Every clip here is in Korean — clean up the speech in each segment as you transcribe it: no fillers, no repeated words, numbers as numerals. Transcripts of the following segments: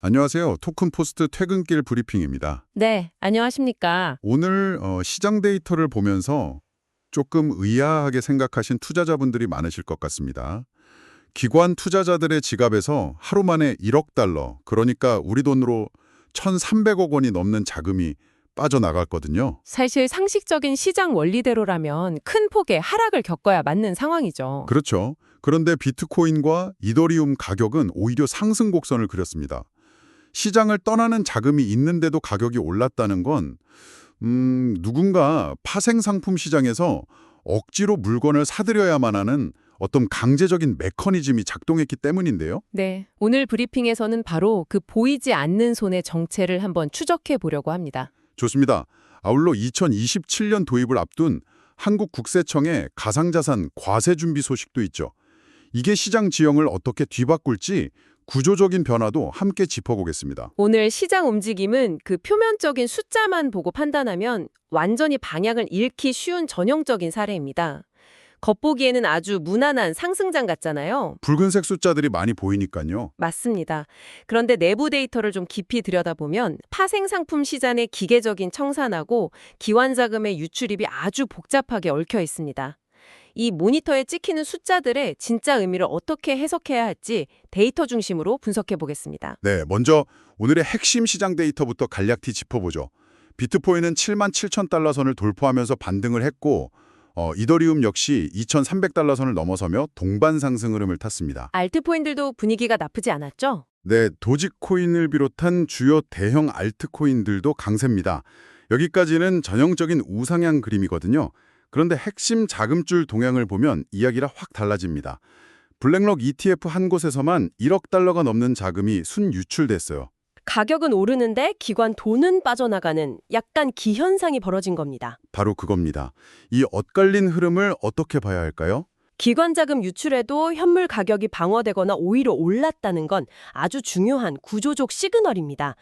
안녕하세요. 토큰포스트 퇴근길 브리핑입니다. 네, 안녕하십니까. 오늘 시장 데이터를 보면서 조금 의아하게 생각하신 투자자분들이 많으실 것 같습니다. 기관 투자자들의 지갑에서 하루 만에 1억 달러, 그러니까 우리 돈으로 1,300억 원이 넘는 자금이 빠져나갔거든요. 사실 상식적인 시장 원리대로라면 큰 폭의 하락을 겪어야 맞는 상황이죠. 그렇죠. 그런데 비트코인과 이더리움 가격은 오히려 상승 곡선을 그렸습니다. 시장을 떠나는 자금이 있는데도 가격이 올랐다는 건 누군가 파생 상품 시장에서 억지로 물건을 사들여야만 하는 어떤 강제적인 메커니즘이 작동했기 때문인데요. 네, 오늘 브리핑에서는 바로 그 보이지 않는 손의 정체를 한번 추적해 보려고 합니다. 좋습니다. 아울러 2027년 도입을 앞둔 한국국세청의 가상자산 과세 준비 소식도 있죠. 이게 시장 지형을 어떻게 뒤바꿀지 구조적인 변화도 함께 짚어보겠습니다. 오늘 시장 움직임은 그 표면적인 숫자만 보고 판단하면 완전히 방향을 잃기 쉬운 전형적인 사례입니다. 겉보기에는 아주 무난한 상승장 같잖아요. 붉은색 숫자들이 많이 보이니까요. 맞습니다. 그런데 내부 데이터를 좀 깊이 들여다보면 파생상품 시장의 기계적인 청산하고 기관자금의 유출입이 아주 복잡하게 얽혀 있습니다. 이 모니터에 찍히는 숫자들의 진짜 의미를 어떻게 해석해야 할지 데이터 중심으로 분석해 보겠습니다. 네, 먼저 오늘의 핵심 시장 데이터부터 간략히 짚어보죠. 비트코인은 7만 7천 달러 선을 돌파하면서 반등을 했고 이더리움 역시 2,300달러 선을 넘어서며 동반 상승 흐름을 탔습니다. 알트코인들도 분위기가 나쁘지 않았죠? 네, 도지코인을 비롯한 주요 대형 알트코인들도 강세입니다. 여기까지는 전형적인 우상향 그림이거든요. 그런데 핵심 자금줄 동향을 보면 이야기가 확 달라집니다. 블랙록 ETF 한 곳에서만 1억 달러가 넘는 자금이 순유출됐어요. 가격은 오르는데 기관 돈은 빠져나가는 약간 기현상이 벌어진 겁니다. 바로 그겁니다. 이 엇갈린 흐름을 어떻게 봐야 할까요? 기관 자금 유출에도 현물 가격이 방어되거나 오히려 올랐다는 건 아주 중요한 구조적 시그널입니다.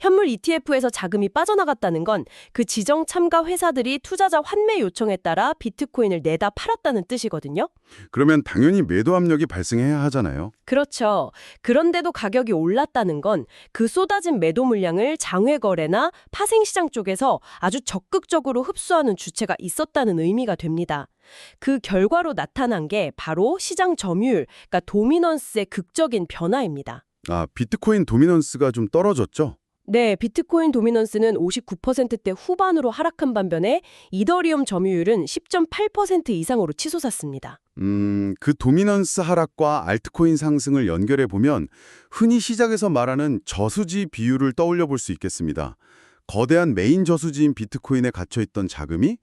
현물 ETF에서 자금이 빠져나갔다는 건 그 지정 참가 회사들이 투자자 환매 요청에 따라 비트코인을 내다 팔았다는 뜻이거든요. 그러면 당연히 매도 압력이 발생해야 하잖아요. 그렇죠. 그런데도 가격이 올랐다는 건 그 쏟아진 매도 물량을 장외 거래나 파생시장 쪽에서 아주 적극적으로 흡수하는 주체가 있었다는 의미가 됩니다. 그 결과로 나타난 게 바로 시장 점유율, 그러니까 도미넌스의 극적인 변화입니다. 아, 비트코인 도미넌스가 좀 떨어졌죠? 네, 비트코인 도미넌스는 59%대 후반으로 하락한 반면에 이더리움 점유율은 10.8% 이상으로 치솟았습니다. 그 도미넌스 하락과 알트코인 상승을 연결해 보면 흔히 시작에서 말하는 저수지 비율을 떠올려 볼 수 있겠습니다. 거대한 메인 저수지인 비트코인에 갇혀있던 자금이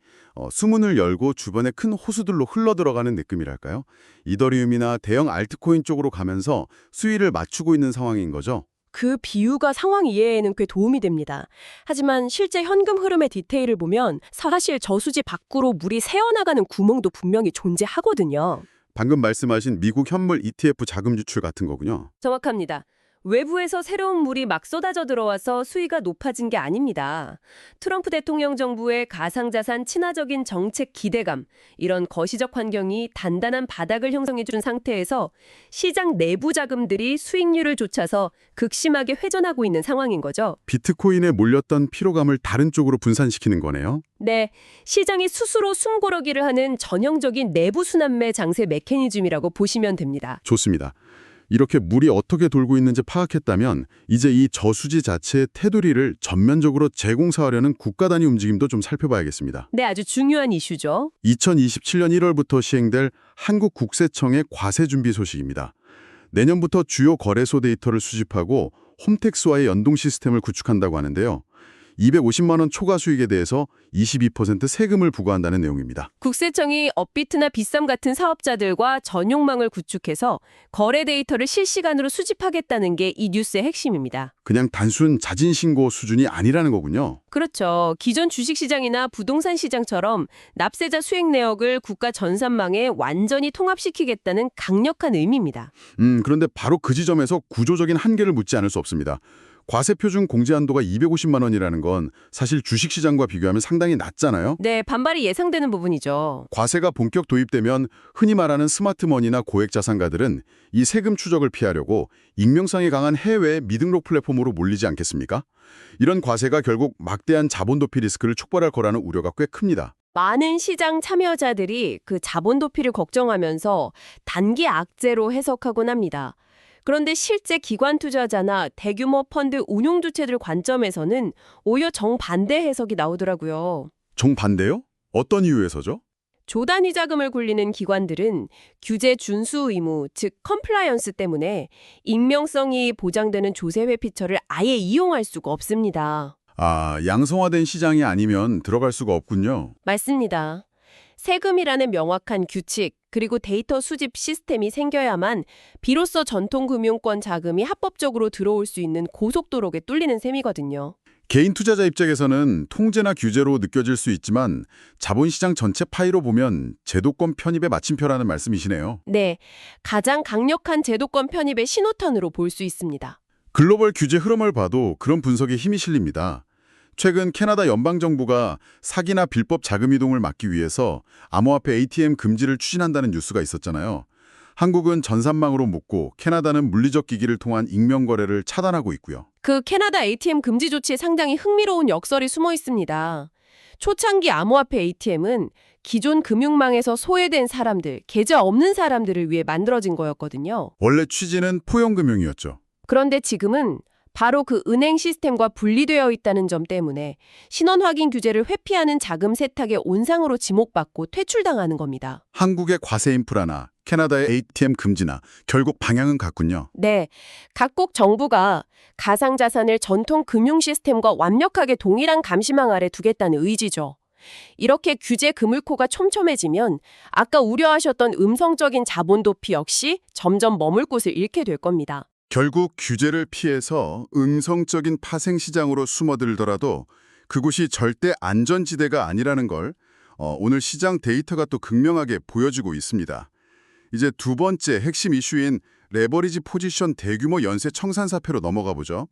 수문을 열고 주변에 큰 호수들로 흘러들어가는 느낌이랄까요? 이더리움이나 대형 알트코인 쪽으로 가면서 수위를 맞추고 있는 상황인 거죠. 그 비유가 상황 이해에는 꽤 도움이 됩니다. 하지만 실제 현금 흐름의 디테일을 보면 사실 저수지 밖으로 물이 새어나가는 구멍도 분명히 존재하거든요. 방금 말씀하신 미국 현물 ETF 자금 유출 같은 거군요. 정확합니다. 외부에서 새로운 물이 막 쏟아져 들어와서 수위가 높아진 게 아닙니다. 트럼프 대통령 정부의 가상자산 친화적인 정책 기대감, 이런 거시적 환경이 단단한 바닥을 형성해준 상태에서 시장 내부 자금들이 수익률을 좇아서 극심하게 회전하고 있는 상황인 거죠. 비트코인에 몰렸던 피로감을 다른 쪽으로 분산시키는 거네요. 네, 시장이 스스로 숨고르기를 하는 전형적인 내부 순환매 장세 메커니즘이라고 보시면 됩니다. 좋습니다. 이렇게 물이 어떻게 돌고 있는지 파악했다면 이제 이 저수지 자체의 테두리를 전면적으로 재공사하려는 국가 단위 움직임도 좀 살펴봐야겠습니다. 네, 아주 중요한 이슈죠. 2027년 1월부터 시행될 한국국세청의 과세 준비 소식입니다. 내년부터 주요 거래소 데이터를 수집하고 홈택스와의 연동 시스템을 구축한다고 하는데요. 250만 원 초과 수익에 대해서 22% 세금을 부과한다는 내용입니다. 국세청이 업비트나 비썸 같은 사업자들과 전용망을 구축해서 거래 데이터를 실시간으로 수집하겠다는 게 이 뉴스의 핵심입니다. 그냥 단순 자진 신고 수준이 아니라는 거군요. 그렇죠. 기존 주식시장이나 부동산 시장처럼 납세자 수익 내역을 국가 전산망에 완전히 통합시키겠다는 강력한 의미입니다. 그런데 바로 그 지점에서 구조적인 한계를 묻지 않을 수 없습니다. 과세 표준 공제 한도가 250만 원이라는 건 사실 주식시장과 비교하면 상당히 낮잖아요. 네, 반발이 예상되는 부분이죠. 과세가 본격 도입되면 흔히 말하는 스마트머니나 고액 자산가들은 이 세금 추적을 피하려고 익명성이 강한 해외 미등록 플랫폼으로 몰리지 않겠습니까? 이런 과세가 결국 막대한 자본 도피 리스크를 촉발할 거라는 우려가 꽤 큽니다. 많은 시장 참여자들이 그 자본 도피를 걱정하면서 단기 악재로 해석하곤 합니다. 그런데 실제 기관 투자자나 대규모 펀드 운용 주체들 관점에서는 오히려 정반대 해석이 나오더라고요. 정반대요? 어떤 이유에서죠? 조단위 자금을 굴리는 기관들은 규제 준수 의무, 즉 컴플라이언스 때문에 익명성이 보장되는 조세 회피처를 아예 이용할 수가 없습니다. 아, 양성화된 시장이 아니면 들어갈 수가 없군요. 맞습니다. 세금이라는 명확한 규칙, 그리고 데이터 수집 시스템이 생겨야만 비로소 전통금융권 자금이 합법적으로 들어올 수 있는 고속도로에 뚫리는 셈이거든요. 개인 투자자 입장에서는 통제나 규제로 느껴질 수 있지만 자본시장 전체 파이로 보면 제도권 편입의 마침표라는 말씀이시네요. 네, 가장 강력한 제도권 편입의 신호탄으로 볼 수 있습니다. 글로벌 규제 흐름을 봐도 그런 분석에 힘이 실립니다. 최근 캐나다 연방정부가 사기나 빌법 자금 이동을 막기 위해서 암호화폐 ATM 금지를 추진한다는 뉴스가 있었잖아요. 한국은 전산망으로 묶고 캐나다는 물리적 기기를 통한 익명 거래를 차단하고 있고요. 그 캐나다 ATM 금지 조치에 상당히 흥미로운 역설이 숨어 있습니다. 초창기 암호화폐 ATM은 기존 금융망에서 소외된 사람들, 계좌 없는 사람들을 위해 만들어진 거였거든요. 원래 취지는 포용금융이었죠. 그런데 지금은 바로 그 은행 시스템과 분리되어 있다는 점 때문에 신원 확인 규제를 회피하는 자금 세탁의 온상으로 지목받고 퇴출당하는 겁니다. 한국의 과세 인프라나 캐나다의 ATM 금지나 결국 방향은 같군요. 네, 각국 정부가 가상자산을 전통 금융 시스템과 완벽하게 동일한 감시망 아래 두겠다는 의지죠. 이렇게 규제 그물코가 촘촘해지면 아까 우려하셨던 음성적인 자본 도피 역시 점점 머물 곳을 잃게 될 겁니다. 결국 규제를 피해서 음성적인 파생시장으로 숨어들더라도 그곳이 절대 안전지대가 아니라는 걸 오늘 시장 데이터가 또 극명하게 보여주고 있습니다. 이제 두 번째 핵심 이슈인 레버리지 포지션 대규모 연쇄 청산 사태로 넘어가 보죠.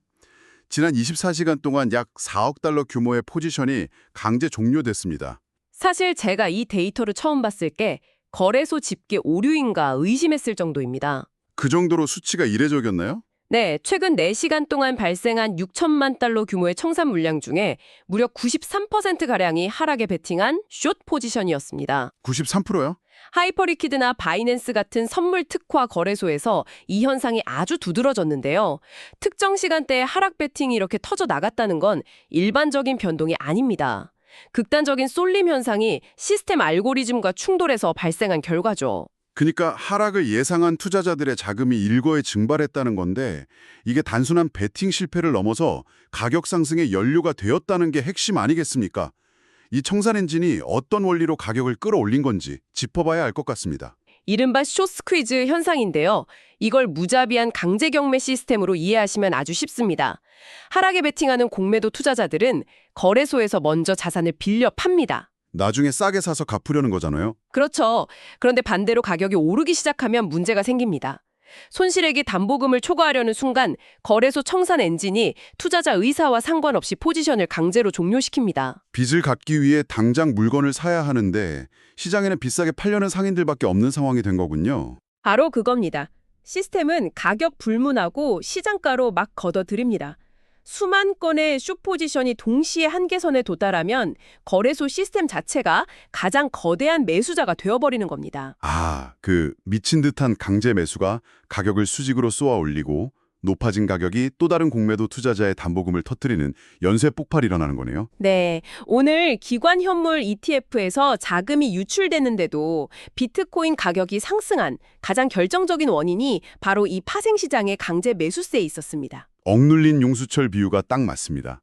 지난 24시간 동안 약 4억 달러 규모의 포지션이 강제 종료됐습니다. 사실 제가 이 데이터를 처음 봤을 게 거래소 집계 오류인가 의심했을 정도입니다. 그 정도로 수치가 이례적이었나요? 네, 최근 4시간 동안 발생한 6천만 달러 규모의 청산 물량 중에 무려 93%가량이 하락에 베팅한 숏 포지션이었습니다. 93%요? 하이퍼리퀴드나 바이낸스 같은 선물 특화 거래소에서 이 현상이 아주 두드러졌는데요. 특정 시간대에 하락 베팅이 이렇게 터져 나갔다는 건 일반적인 변동이 아닙니다. 극단적인 쏠림 현상이 시스템 알고리즘과 충돌해서 발생한 결과죠. 그러니까 하락을 예상한 투자자들의 자금이 일거에 증발했다는 건데 이게 단순한 베팅 실패를 넘어서 가격 상승의 연료가 되었다는 게 핵심 아니겠습니까? 이 청산 엔진이 어떤 원리로 가격을 끌어올린 건지 짚어봐야 알 것 같습니다. 이른바 숏스퀴즈 현상인데요. 이걸 무자비한 강제 경매 시스템으로 이해하시면 아주 쉽습니다. 하락에 베팅하는 공매도 투자자들은 거래소에서 먼저 자산을 빌려 팝니다. 나중에 싸게 사서 갚으려는 거잖아요. 그렇죠. 그런데 반대로 가격이 오르기 시작하면 문제가 생깁니다. 손실액이 담보금을 초과하려는 순간 거래소 청산 엔진이 투자자 의사와 상관없이 포지션을 강제로 종료시킵니다. 빚을 갚기 위해 당장 물건을 사야 하는데 시장에는 비싸게 팔려는 상인들밖에 없는 상황이 된 거군요. 바로 그겁니다. 시스템은 가격 불문하고 시장가로 막 걷어들입니다. 수만 건의 숏 포지션이 동시에 한계선에 도달하면 거래소 시스템 자체가 가장 거대한 매수자가 되어버리는 겁니다. 아, 그 미친 듯한 강제 매수가 가격을 수직으로 쏘아 올리고 높아진 가격이 또 다른 공매도 투자자의 담보금을 터뜨리는 연쇄 폭발이 일어나는 거네요. 네, 오늘 기관 현물 ETF에서 자금이 유출되는데도 비트코인 가격이 상승한 가장 결정적인 원인이 바로 이 파생시장의 강제 매수세에 있었습니다. 억눌린 용수철 비유가 딱 맞습니다.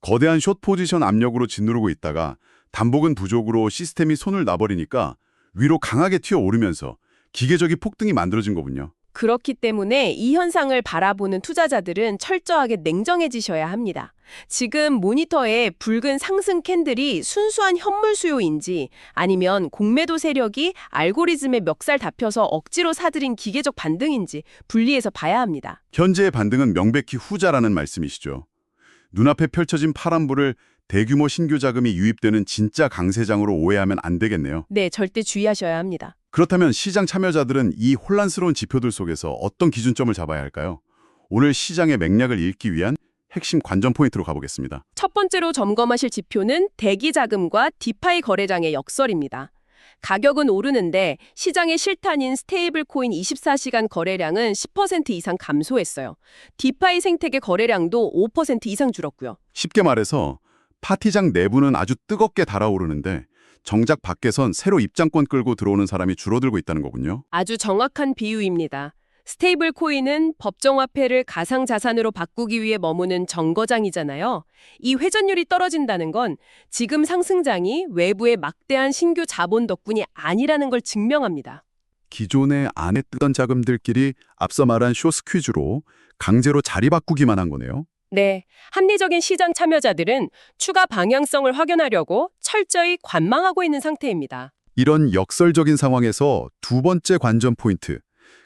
거대한 숏 포지션 압력으로 짓누르고 있다가 담보금 부족으로 시스템이 손을 놔버리니까 위로 강하게 튀어오르면서 기계적인 폭등이 만들어진 거군요. 그렇기 때문에 이 현상을 바라보는 투자자들은 철저하게 냉정해지셔야 합니다. 지금 모니터에 붉은 상승 캔들이 순수한 현물 수요인지 아니면 공매도 세력이 알고리즘에 멱살 잡혀서 억지로 사들인 기계적 반등인지 분리해서 봐야 합니다. 현재의 반등은 명백히 후자라는 말씀이시죠. 눈앞에 펼쳐진 파란불을 대규모 신규 자금이 유입되는 진짜 강세장으로 오해하면 안 되겠네요. 네, 절대 주의하셔야 합니다. 그렇다면 시장 참여자들은 이 혼란스러운 지표들 속에서 어떤 기준점을 잡아야 할까요? 오늘 시장의 맥락을 읽기 위한 핵심 관전 포인트로 가보겠습니다. 첫 번째로 점검하실 지표는 대기 자금과 디파이 거래량의 역설입니다. 가격은 오르는데 시장의 실탄인 스테이블 코인 24시간 거래량은 10% 이상 감소했어요. 디파이 생태계 거래량도 5% 이상 줄었고요. 쉽게 말해서 파티장 내부는 아주 뜨겁게 달아오르는데 정작 밖에선 새로 입장권 끌고 들어오는 사람이 줄어들고 있다는 거군요. 아주 정확한 비유입니다. 스테이블 코인은 법정화폐를 가상자산으로 바꾸기 위해 머무는 정거장이잖아요. 이 회전율이 떨어진다는 건 지금 상승장이 외부의 막대한 신규 자본 덕분이 아니라는 걸 증명합니다. 기존에 안에 뜨던 자금들끼리 앞서 말한 쇼스퀴즈로 강제로 자리 바꾸기만 한 거네요. 네, 합리적인 시장 참여자들은 추가 방향성을 확인하려고 철저히 관망하고 있는 상태입니다. 이런 역설적인 상황에서 두 번째 관전 포인트,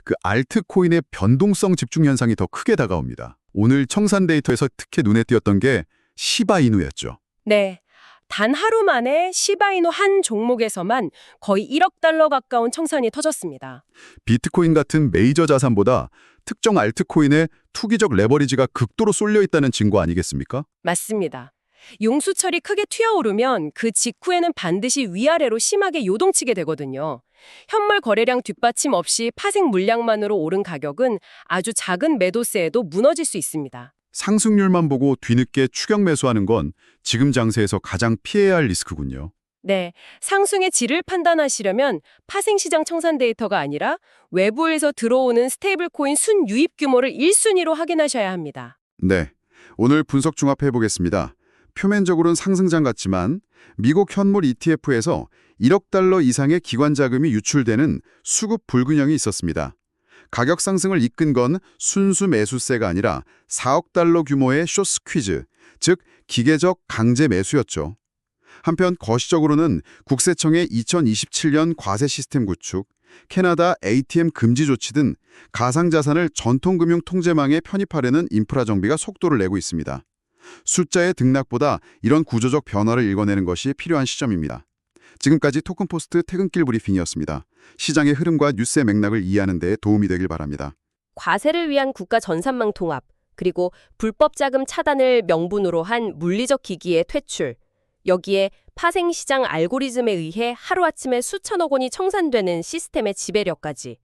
그 알트코인의 변동성 집중 현상이 더 크게 다가옵니다. 오늘 청산 데이터에서 특히 눈에 띄었던 게 시바이누였죠. 네, 단 하루 만에 시바이누 한 종목에서만 거의 1억 달러 가까운 청산이 터졌습니다. 비트코인 같은 메이저 자산보다 특정 알트코인의 투기적 레버리지가 극도로 쏠려 있다는 증거 아니겠습니까? 맞습니다. 용수철이 크게 튀어오르면 그 직후에는 반드시 위아래로 심하게 요동치게 되거든요. 현물 거래량 뒷받침 없이 파생 물량만으로 오른 가격은 아주 작은 매도세에도 무너질 수 있습니다. 상승률만 보고 뒤늦게 추격 매수하는 건 지금 장세에서 가장 피해야 할 리스크군요. 네, 상승의 질을 판단하시려면 파생시장 청산 데이터가 아니라 외부에서 들어오는 스테이블코인 순유입 규모를 1순위로 확인하셔야 합니다. 네, 오늘 분석 종합해 보겠습니다. 표면적으로는 상승장 같지만 미국 현물 ETF에서 1억 달러 이상의 기관 자금이 유출되는 수급 불균형이 있었습니다. 가격 상승을 이끈 건 순수 매수세가 아니라 4억 달러 규모의 숏스퀴즈, 즉 기계적 강제 매수였죠. 한편 거시적으로는 국세청의 2027년 과세 시스템 구축, 캐나다 ATM 금지 조치 등 가상자산을 전통금융 통제망에 편입하려는 인프라 정비가 속도를 내고 있습니다. 숫자의 등락보다 이런 구조적 변화를 읽어내는 것이 필요한 시점입니다. 지금까지 토큰포스트 퇴근길 브리핑이었습니다. 시장의 흐름과 뉴스의 맥락을 이해하는 데 도움이 되길 바랍니다. 과세를 위한 국가 전산망 통합, 그리고 불법 자금 차단을 명분으로 한 물리적 기기의 퇴출, 여기에 파생시장 알고리즘에 의해 하루아침에 수천억 원이 청산되는 시스템의 지배력까지.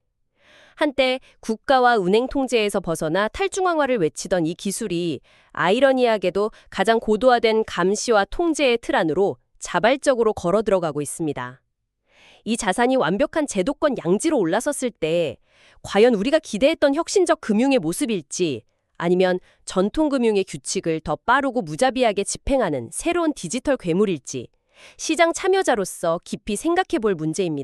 한때 국가와 은행 통제에서 벗어나 탈중앙화를 외치던 이 기술이 아이러니하게도 가장 고도화된 감시와 통제의 틀 안으로 자발적으로 걸어 들어가고 있습니다. 이 자산이 완벽한 제도권 양지로 올라섰을 때 과연 우리가 기대했던 혁신적 금융의 모습일지 아니면 전통금융의 규칙을 더 빠르고 무자비하게 집행하는 새로운 디지털 괴물일지 시장 참여자로서 깊이 생각해 볼 문제입니다.